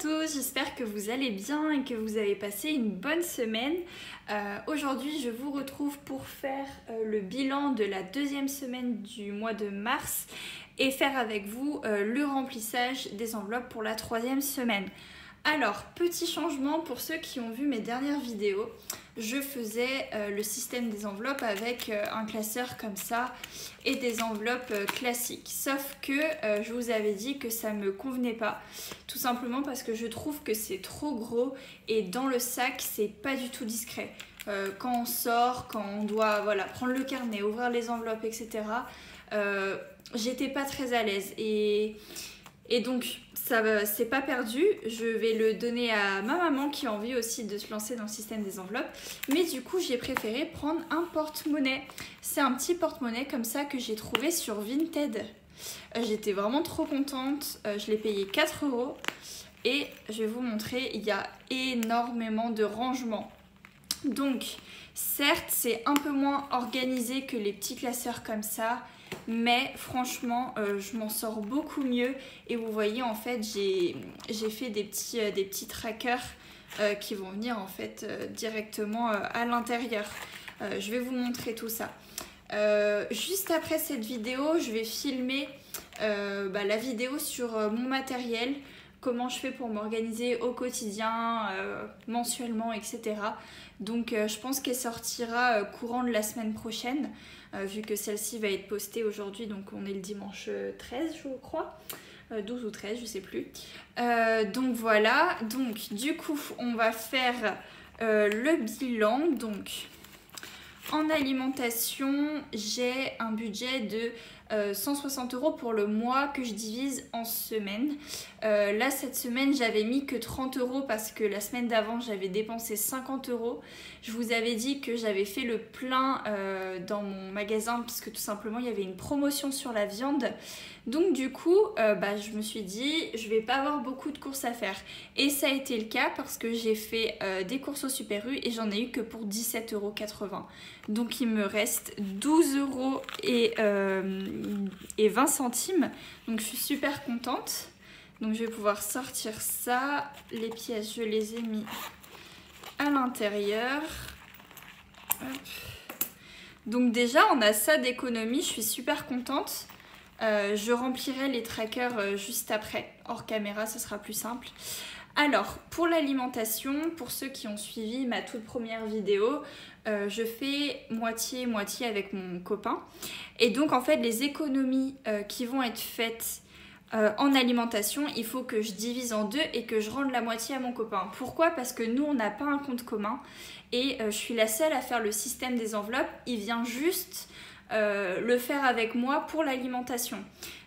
tous, j'espère que vous allez bien et que vous avez passé une bonne semaine. Aujourd'hui, je vous retrouve pour faire le bilan de la deuxième semaine du mois de mars et faire avec vous le remplissage des enveloppes pour la troisième semaine. Alors, petit changement pour ceux qui ont vu mes dernières vidéos, je faisais le système des enveloppes avec un classeur comme ça et des enveloppes classiques. Sauf que je vous avais dit que ça me convenait pas, tout simplement parce que je trouve que c'est trop gros et dans le sac, c'est pas du tout discret. Quand on sort, quand on doit prendre le carnet, ouvrir les enveloppes, etc., j'étais pas très à l'aise et donc ça c'est pas perdu, je vais le donner à ma maman qui a envie aussi de se lancer dans le système des enveloppes, mais du coup j'ai préféré prendre un porte-monnaie. C'est un petit porte-monnaie comme ça que j'ai trouvé sur Vinted. J'étais vraiment trop contente, je l'ai payé 4 € et je vais vous montrer, il y a énormément de rangements. Donc certes c'est un peu moins organisé que les petits classeurs comme ça, mais franchement je m'en sors beaucoup mieux et vous voyez en fait j'ai fait des petits trackers qui vont venir en fait directement à l'intérieur. Je vais vous montrer tout ça. Juste après cette vidéo je vais filmer la vidéo sur mon matériel, comment je fais pour m'organiser au quotidien, mensuellement, etc. Donc je pense qu'elle sortira courant de la semaine prochaine, vu que celle-ci va être postée aujourd'hui, donc on est le dimanche 13 je crois, 12 ou 13 je sais plus. Donc voilà, donc du coup on va faire le bilan. Donc en alimentation j'ai un budget de 160 € pour le mois que je divise en semaines. Là cette semaine j'avais mis que 30 € parce que la semaine d'avant j'avais dépensé 50 €. Je vous avais dit que j'avais fait le plein dans mon magasin parce que tout simplement il y avait une promotion sur la viande. Donc du coup je me suis dit je vais pas avoir beaucoup de courses à faire. Et ça a été le cas parce que j'ai fait des courses au Super U et j'en ai eu que pour 17,80 €. Donc il me reste 12 € et 20 centimes. Donc je suis super contente. Donc je vais pouvoir sortir ça. Les pièces je les ai mis à l'intérieur. Donc déjà on a ça d'économie, je suis super contente. Je remplirai les trackers juste après, hors caméra, ce sera plus simple. Alors pour l'alimentation, pour ceux qui ont suivi ma toute première vidéo, je fais moitié-moitié avec mon copain. Et donc en fait les économies qui vont être faites en alimentation, il faut que je divise en deux et que je rende la moitié à mon copain. Pourquoi? Parce que nous on n'a pas un compte commun et je suis la seule à faire le système des enveloppes. Il vient juste le faire avec moi pour l'alimentation.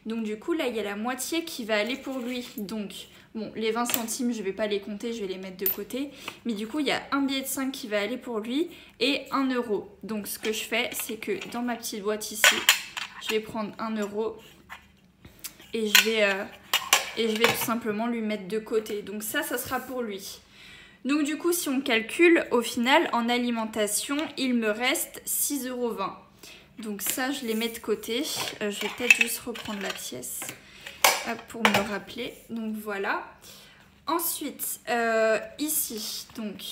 Donc du coup là il y a la moitié qui va aller pour lui. Donc bon, les 20 centimes je vais pas les compter, je vais les mettre de côté. Mais du coup il y a un billet de 5 qui va aller pour lui et 1 €. Donc ce que je fais c'est que dans ma petite boîte ici, je vais prendre 1 € et je vais tout simplement lui mettre de côté. Donc ça sera pour lui. Donc du coup si on calcule, au final en alimentation il me reste 6,20 €. Donc ça je les mets de côté. Je vais peut-être juste reprendre la pièce pour me rappeler. Donc voilà. Ensuite ici donc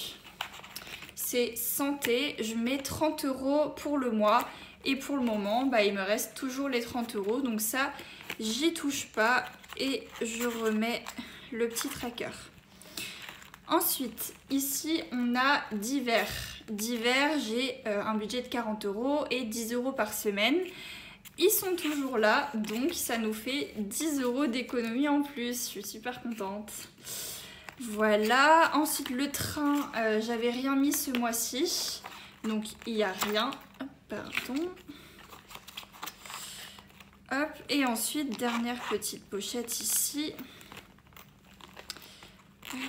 c'est santé. Je mets 30 € pour le mois. Et pour le moment il me reste toujours les 30 €. Donc ça j'y touche pas. Et je remets le petit tracker. Ensuite, ici, on a divers. Divers, j'ai un budget de 40 € et 10 € par semaine. Ils sont toujours là, donc ça nous fait 10 € d'économie en plus. Je suis super contente. Voilà. Ensuite, le train, j'avais rien mis ce mois-ci. Donc, il n'y a rien. Pardon. Hop. Et ensuite, dernière petite pochette ici. Hop.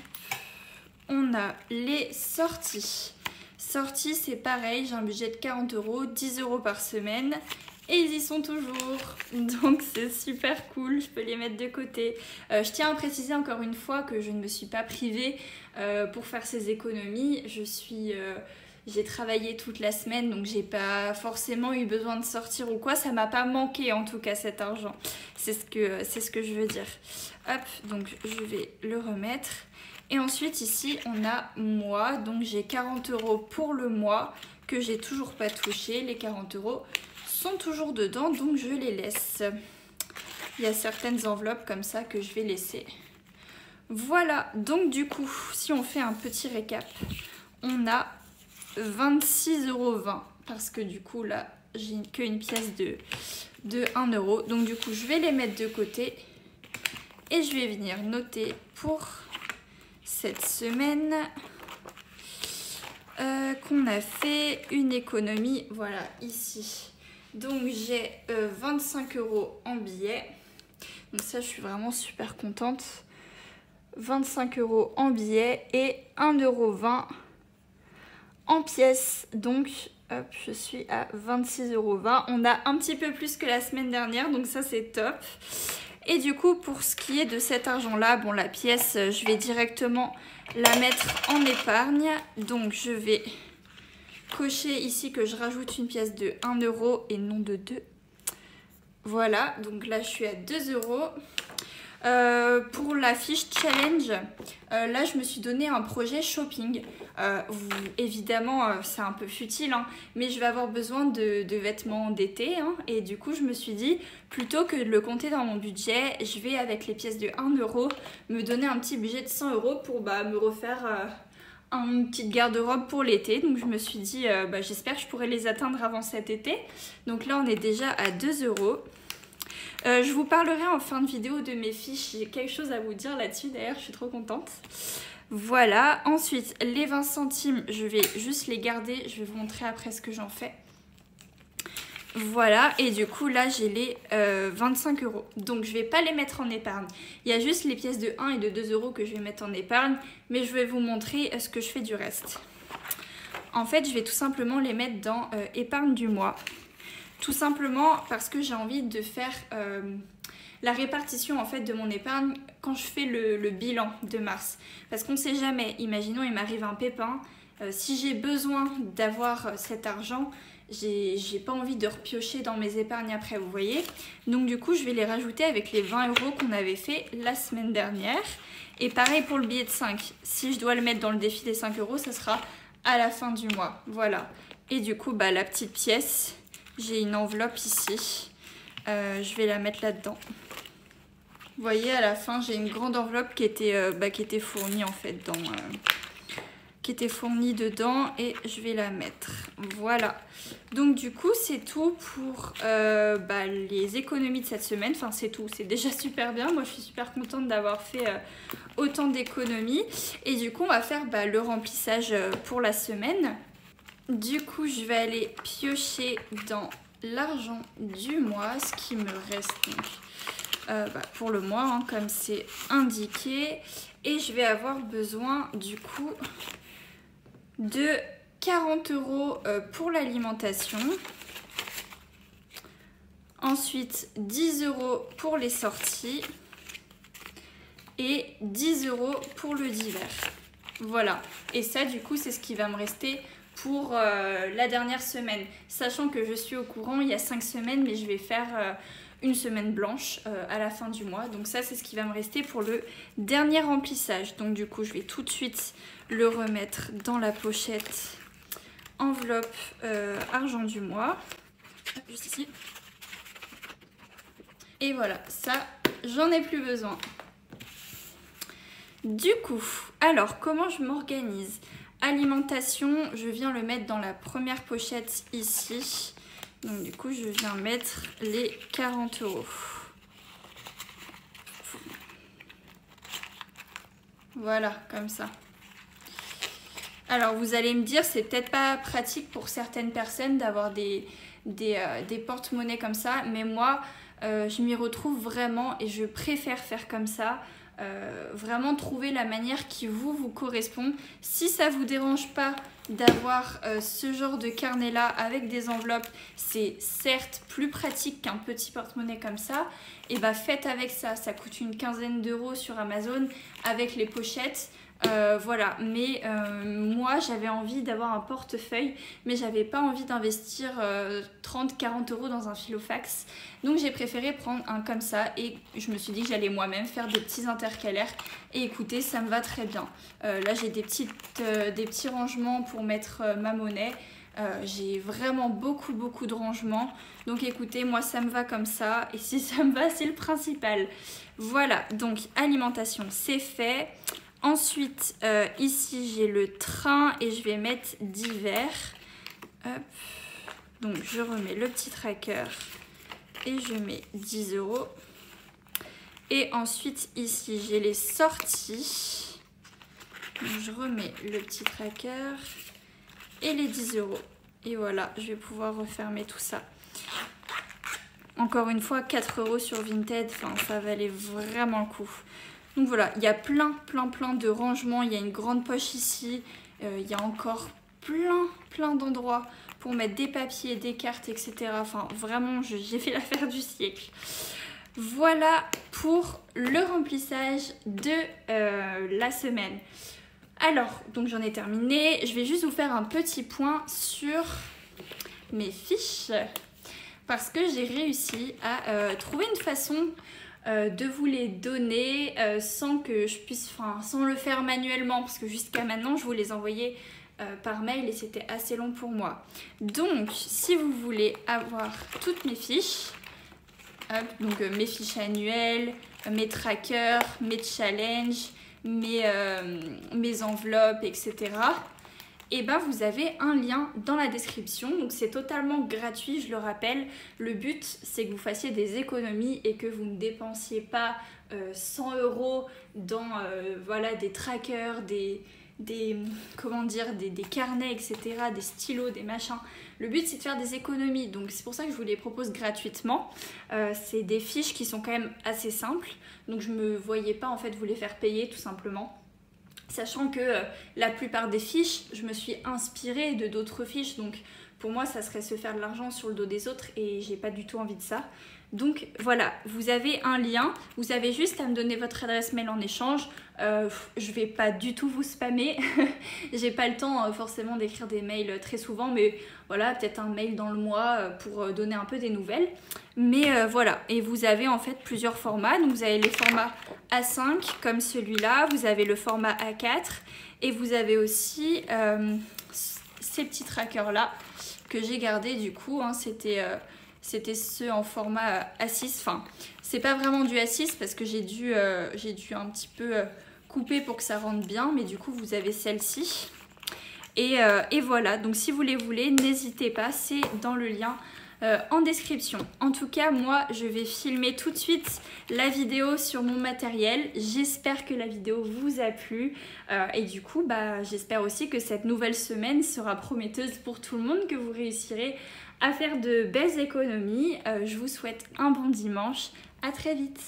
On a les sorties. Sorties, c'est pareil, j'ai un budget de 40 €, 10 € par semaine. Et ils y sont toujours. Donc c'est super cool, je peux les mettre de côté. Je tiens à préciser encore une fois que je ne me suis pas privée pour faire ces économies. J'ai travaillé toute la semaine, donc j'ai pas forcément eu besoin de sortir ou quoi. Ça m'a pas manqué en tout cas cet argent. c'est ce que je veux dire. Hop, donc je vais le remettre. Et ensuite ici on a mois, donc j'ai 40 € pour le mois que j'ai toujours pas touché. Les 40 € sont toujours dedans, donc je les laisse. Il y a certaines enveloppes comme ça que je vais laisser. Voilà, donc du coup, si on fait un petit récap, on a 26,20 € parce que du coup là, j'ai qu'une pièce de 1 €. Donc du coup, je vais les mettre de côté et je vais venir noter pour cette semaine qu'on a fait une économie, voilà, ici. Donc j'ai 25 € en billets. Donc ça, je suis vraiment super contente. 25 € en billets et 1,20 € en pièces. Donc, hop, je suis à 26,20 €. On a un petit peu plus que la semaine dernière, donc ça, c'est top. Et du coup, pour ce qui est de cet argent-là, bon, la pièce, je vais directement la mettre en épargne. Donc, je vais cocher ici que je rajoute une pièce de 1 € et non de 2. Voilà, donc là, je suis à 2 €. Pour la fiche challenge, là je me suis donné un projet shopping. Évidemment c'est un peu futile, hein, mais je vais avoir besoin de vêtements d'été, hein, et du coup je me suis dit, plutôt que de le compter dans mon budget, je vais avec les pièces de 1 € me donner un petit budget de 100 € pour me refaire une petite garde-robe pour l'été. Donc je me suis dit, j'espère que je pourrai les atteindre avant cet été. Donc là on est déjà à 2 €. Je vous parlerai en fin de vidéo de mes fiches, j'ai quelque chose à vous dire là-dessus d'ailleurs, je suis trop contente. Voilà, ensuite les 20 centimes, je vais juste les garder, je vais vous montrer après ce que j'en fais. Voilà, et du coup là j'ai les 25 €, donc je vais pas les mettre en épargne. Il y a juste les pièces de 1 et de 2 € que je vais mettre en épargne, mais je vais vous montrer ce que je fais du reste. En fait, je vais tout simplement les mettre dans épargne du mois. Tout simplement parce que j'ai envie de faire la répartition en fait de mon épargne quand je fais le bilan de mars. Parce qu'on ne sait jamais, imaginons il m'arrive un pépin, si j'ai besoin d'avoir cet argent, j'ai pas envie de repiocher dans mes épargnes après, vous voyez. Donc du coup je vais les rajouter avec les 20 € qu'on avait fait la semaine dernière. Et pareil pour le billet de 5, si je dois le mettre dans le défi des 5 €, ça sera à la fin du mois, voilà. Et du coup la petite pièce, j'ai une enveloppe ici, je vais la mettre là-dedans. Vous voyez, à la fin, j'ai une grande enveloppe qui était fournie en fait qui était fournie dedans, et je vais la mettre. Voilà. Donc du coup, c'est tout pour les économies de cette semaine. Enfin, c'est tout. C'est déjà super bien. Moi, je suis super contente d'avoir fait autant d'économies. Et du coup, on va faire le remplissage pour la semaine. Du coup, je vais aller piocher dans l'argent du mois, ce qui me reste donc, pour le mois, hein, comme c'est indiqué. Et je vais avoir besoin du coup de 40 € pour l'alimentation. Ensuite, 10 € pour les sorties. Et 10 € pour le divers. Voilà. Et ça, du coup, c'est ce qui va me rester pour la dernière semaine, sachant que je suis au courant, il y a 5 semaines, mais je vais faire une semaine blanche à la fin du mois. Donc ça, c'est ce qui va me rester pour le dernier remplissage. Donc du coup, je vais tout de suite le remettre dans la pochette enveloppe argent du mois, juste ici. Et voilà, ça, j'en ai plus besoin. Du coup, alors comment je m'organise ? Alimentation, je viens le mettre dans la première pochette ici. Donc du coup, je viens mettre les 40 €. Voilà, comme ça. Alors vous allez me dire, c'est peut-être pas pratique pour certaines personnes d'avoir des porte-monnaies comme ça, mais moi, je m'y retrouve vraiment et je préfère faire comme ça. Vraiment trouver la manière qui vous correspond. Si ça vous dérange pas d'avoir ce genre de carnet là avec des enveloppes, c'est certes plus pratique qu'un petit porte-monnaie comme ça, et faites avec ça. Ça coûte une quinzaine d'euros sur Amazon avec les pochettes. Voilà, mais moi j'avais envie d'avoir un portefeuille, mais j'avais pas envie d'investir 30-40 euros dans un filofax. Donc j'ai préféré prendre un comme ça et je me suis dit que j'allais moi-même faire des petits intercalaires. Et écoutez, ça me va très bien. Là j'ai des petits rangements pour mettre ma monnaie. J'ai vraiment beaucoup de rangements. Donc écoutez, moi ça me va comme ça. Et si ça me va, c'est le principal. Voilà, donc alimentation, c'est fait. Ensuite, ici j'ai le train et je vais mettre divers. Hop. Donc je remets le petit tracker et je mets 10 euros. Et ensuite ici j'ai les sorties. Donc, je remets le petit tracker et les 10 euros. Et voilà, je vais pouvoir refermer tout ça. Encore une fois, 4 euros sur Vinted, enfin, ça valait vraiment le coup. Donc voilà, il y a plein de rangements. Il y a une grande poche ici. Il y a encore plein d'endroits pour mettre des papiers, des cartes, etc. Enfin, vraiment, j'ai fait l'affaire du siècle. Voilà pour le remplissage de la semaine. Alors, donc j'en ai terminé. Je vais juste vous faire un petit point sur mes fiches. Parce que j'ai réussi à trouver une façon de vous les donner sans que je puisse, sans le faire manuellement, parce que jusqu'à maintenant je vous les envoyais par mail et c'était assez long pour moi. Donc si vous voulez avoir toutes mes fiches, donc mes fiches annuelles, mes trackers, mes challenges, mes enveloppes, etc. Et ben vous avez un lien dans la description, donc c'est totalement gratuit, je le rappelle. Le but c'est que vous fassiez des économies et que vous ne dépensiez pas 100 euros dans voilà, des trackers, des carnets, etc., des stylos, des machins. Le but c'est de faire des économies, donc c'est pour ça que je vous les propose gratuitement. C'est des fiches qui sont quand même assez simples, donc je me voyais pas en fait vous les faire payer tout simplement. Sachant que la plupart des fiches, je me suis inspirée de d'autres fiches, donc pour moi ça serait se faire de l'argent sur le dos des autres et j'ai pas du tout envie de ça. Donc voilà, vous avez un lien, vous avez juste à me donner votre adresse mail en échange. Je vais pas du tout vous spammer, j'ai pas le temps forcément d'écrire des mails très souvent, mais voilà, peut-être un mail dans le mois pour donner un peu des nouvelles. Mais voilà, et vous avez en fait plusieurs formats, donc vous avez les formats A5 comme celui-là, vous avez le format A4 et vous avez aussi ces petits trackers là que j'ai gardés du coup, hein, c'était ceux en format A6, enfin c'est pas vraiment du A6 parce que j'ai dû un petit peu couper pour que ça rentre bien, mais du coup vous avez celle-ci et voilà, donc si vous les voulez n'hésitez pas, c'est dans le lien en description. En tout cas moi je vais filmer tout de suite la vidéo sur mon matériel, j'espère que la vidéo vous a plu et du coup j'espère aussi que cette nouvelle semaine sera prometteuse pour tout le monde, que vous réussirez à faire de belles économies. Je vous souhaite un bon dimanche, à très vite.